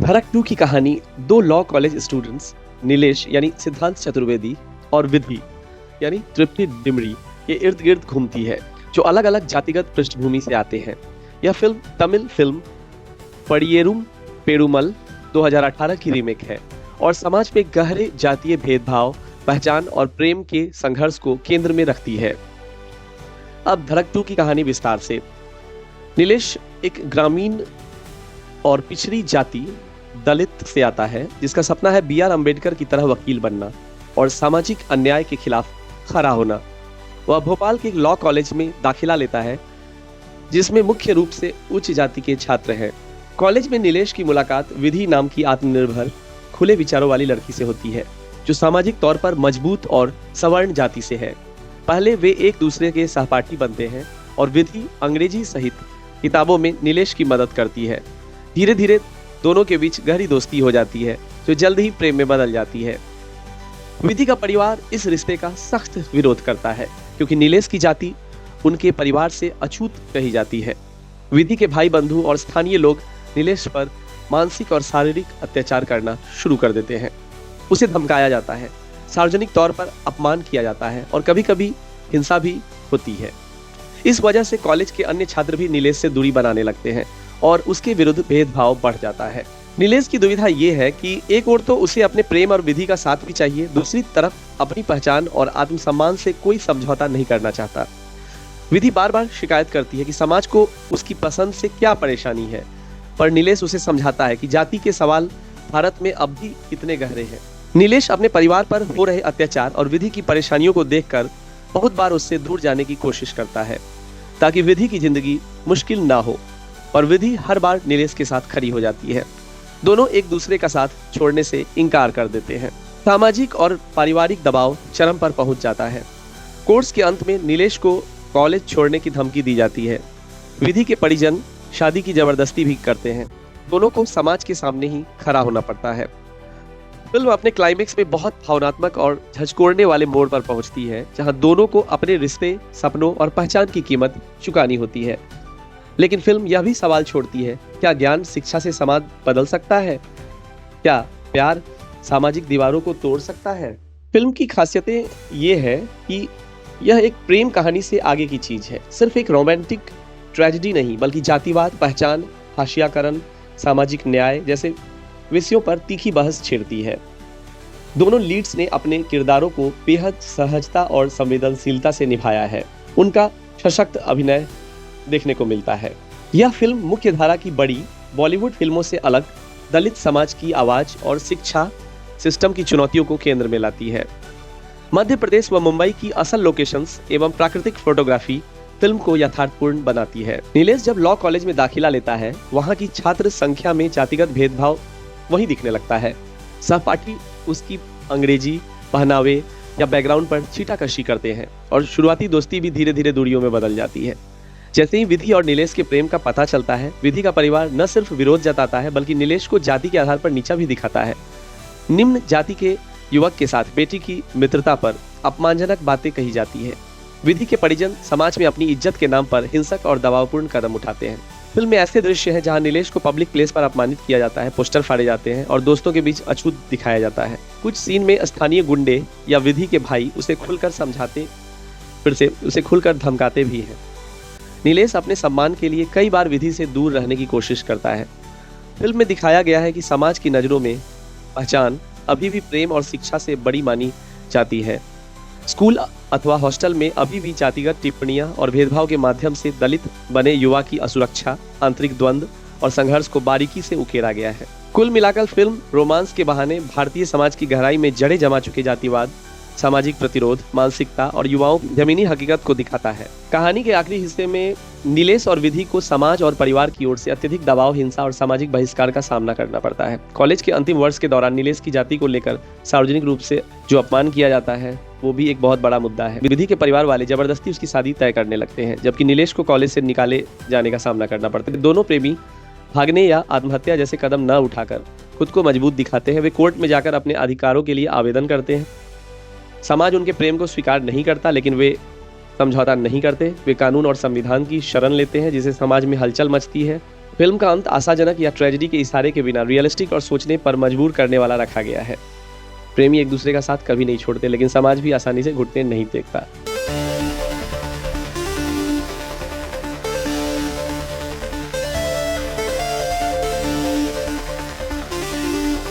भरत 2 की कहानी दो लॉ कॉलेज स्टूडेंट्स नीलेश यानी सिद्धांत चतुर्वेदी और विधि यानी तृप्ति डिमरी के इर्द गिर्द घूमती है, जो अलग अलग जातिगत पृष्ठभूमि से आते हैं। यह फिल्म तमिल फिल्म पड़ियेरुम पेरुमल 2018 की रीमेक है और समाज में गहरे जातीय भेदभाव, पहचान और प्रेम के संघर्ष को केंद्र में रखती है। अब धड़क 2 की कहानी विस्तार से। नीलेश एक ग्रामीण और पिछड़ी जाति दलित से आता है, जिसका सपना है बी आर अम्बेडकर की तरह वकील बनना और सामाजिक अन्याय के खिलाफ खड़ा होना। वह भोपाल के एक लॉ कॉलेज में दाखिला लेता है, जिसमें मुख्य रूप से उच्च जाति के छात्र हैं। कॉलेज में नीलेश की मुलाकात विधि नाम की आत्मनिर्भर, खुले विचारों वाली लड़की से होती है, जो सामाजिक तौर पर मजबूत और सवर्ण जाति से है। पहले वे एक दूसरे के सहपाठी बनते हैं और विधि अंग्रेजी सहित किताबों में नीलेश की मदद करती है। धीरे धीरे दोनों के बीच गहरी दोस्ती हो जाती है, जो जल्द ही प्रेम में बदल जाती है। विधि का परिवार इस रिश्ते का सख्त विरोध करता है, क्योंकि नीलेश की जाति उनके परिवार से अछूत कही जाती है। विधि के भाई बंधु और स्थानीय लोग नीलेश पर मानसिक और शारीरिक अत्याचार करना शुरू कर देते हैं। उसे धमकाया जाता है, सार्वजनिक तौर पर अपमान किया जाता है और कभी कभी हिंसा भी होती है। इस वजह से कॉलेज के अन्य छात्र भी नीलेश से दूरी बनाने लगते हैं और उसके विरुद्ध भेदभाव बढ़ जाता है। नीलेश की दुविधा ये है कि एक ओर तो उसे अपने प्रेम और विधि का साथ भी चाहिए, दूसरी तरफ अपनी पहचान और आत्मसम्मान से कोई समझौता नहीं करना चाहता। विधि बार बार शिकायत करती है कि समाज को उसकी पसंद से क्या परेशानी है, पर नीलेश उसे समझाता है कि जाति के सवाल भारत में अब भी कितने गहरे हैं। नीलेश अपने परिवार पर हो रहे अत्याचार और विधि की परेशानियों को देखकर बहुत बार उससे दूर जाने की कोशिश करता है, ताकि विधि की जिंदगी मुश्किल ना हो, और विधि हर बार नीलेश के साथ खड़ी हो जाती है। दोनों एक दूसरे का साथ छोड़ने से इनकार कर देते हैं। सामाजिक और पारिवारिक दबाव चरम पर पहुंच जाता है। कोर्स के अंत में नीलेश को कॉलेज छोड़ने की धमकी दी जाती है। विधि के परिजन शादी की जबरदस्ती भी करते हैं। दोनों को समाज के सामने ही खड़ा होना पड़ता है। फिल्म अपने क्लाइमेक्स में बहुत भावनात्मक और झंझोड़ने वाले मोड़ पर पहुंचती है, जहां दोनों को अपने रिश्ते, सपनों और पहचान की कीमत चुकानी होती है। लेकिन फिल्म यह भी सवाल छोड़ती है, क्या ज्ञान शिक्षा से समाज बदल सकता है? क्या प्यार सामाजिक दीवारों को तोड़ सकता है? फिल्म की खासियतें ये है कि यह एक प्रेम कहानी से आगे की चीज है। सिर्फ एक रोमांटिक ट्रेजेडी नहीं, बल्कि जातिवाद, पहचान, हाशियाकरण, सामाजिक न्याय जैसे विषयों पर तीखी बहस छेड़ती है। दोनों लीड्स ने अपने किरदारों को बेहद सहजता और संवेदनशीलता से निभाया है। उनका सशक्त अभिनय देखने को मिलता है। यह फिल्म मुख्य धारा की बड़ी बॉलीवुड फिल्मों से अलग दलित समाज की आवाज और शिक्षा सिस्टम की चुनौतियों को केंद्र में लाती है। मध्य प्रदेश व मुंबई की असल लोकेशंस एवं प्राकृतिक फोटोग्राफी फिल्म को यथार्थपूर्ण बनाती है। नीलेश जब लॉ कॉलेज में दाखिला लेता है, वहाँ की छात्र संख्या में जातिगत भेदभाव वही दिखने लगता है। सहपाठी उसकी अंग्रेजी, पहनावे या बैकग्राउंड पर छीटाकशी करते हैं और शुरुआती दोस्ती भी धीरे धीरे दूरियों में बदल जाती है। जैसे ही विधि और नीलेश के प्रेम का पता चलता है, विधि का परिवार न सिर्फ विरोध जताता है, बल्कि नीलेश को जाति के आधार पर नीचा भी दिखाता है। निम्न जाति के युवक के साथ बेटी की मित्रता पर अपमानजनक बातें कही जाती है। विधि के परिजन समाज में अपनी इज्जत के नाम पर हिंसक और दबावपूर्ण कदम उठाते हैं। फिल्म में ऐसे दृश्य हैं जहां नीलेश को पब्लिक प्लेस पर अपमानित किया जाता है, पोस्टर फाड़े जाते हैं और दोस्तों के बीच अछूत दिखाया जाता है। कुछ सीन में स्थानीय गुंडे या विधि के भाई उसे खुलकर समझाते, फिर से उसे खुलकर धमकाते भी हैं। नीलेश अपने सम्मान के लिए कई बार विधि से दूर रहने की कोशिश करता है। फिल्म में दिखाया गया है कि समाज की नज़रों में पहचान अभी भी प्रेम और शिक्षा से बड़ी मानी जाती है। स्कूल अथवा हॉस्टल में अभी भी जातिगत टिप्पणियां और भेदभाव के माध्यम से दलित बने युवा की असुरक्षा, आंतरिक द्वंद्व और संघर्ष को बारीकी से उकेरा गया है। कुल मिलाकर फिल्म रोमांस के बहाने भारतीय समाज की गहराई में जड़े जमा चुके जातिवाद, सामाजिक प्रतिरोध, मानसिकता और युवाओं की जमीनी हकीकत को दिखाता है। कहानी के आखिरी हिस्से में नीलेश और विधि को समाज और परिवार की ओर से अत्यधिक दबाव, हिंसा और सामाजिक बहिष्कार का सामना करना पड़ता है। कॉलेज के अंतिम वर्ष के दौरान नीलेश की जाति को लेकर सार्वजनिक रूप से जो अपमान किया जाता है, वो भी एक बहुत बड़ा मुद्दा है। विधि के परिवार वाले जबरदस्ती उसकी शादी तय करने लगते हैं, जबकि नीलेश को कॉलेज से निकाले जाने का सामना करना पड़ता है। दोनों प्रेमी भागने या आत्महत्या जैसे कदम न उठाकर खुद को मजबूत दिखाते हैं। वे कोर्ट में जाकर अपने अधिकारों के लिए आवेदन करते हैं। समाज उनके प्रेम को स्वीकार नहीं करता, लेकिन वे समझौता नहीं करते। वे कानून और संविधान की शरण लेते हैं, जिससे समाज में हलचल मचती है फिल्म का अंत आशाजनक या ट्रेजेडी के इशारे के बिना रियलिस्टिक और सोचने पर मजबूर करने वाला रखा गया है। प्रेमी एक दूसरे का साथ कभी नहीं छोड़ते, लेकिन समाज भी आसानी से घुटने नहीं टेकता।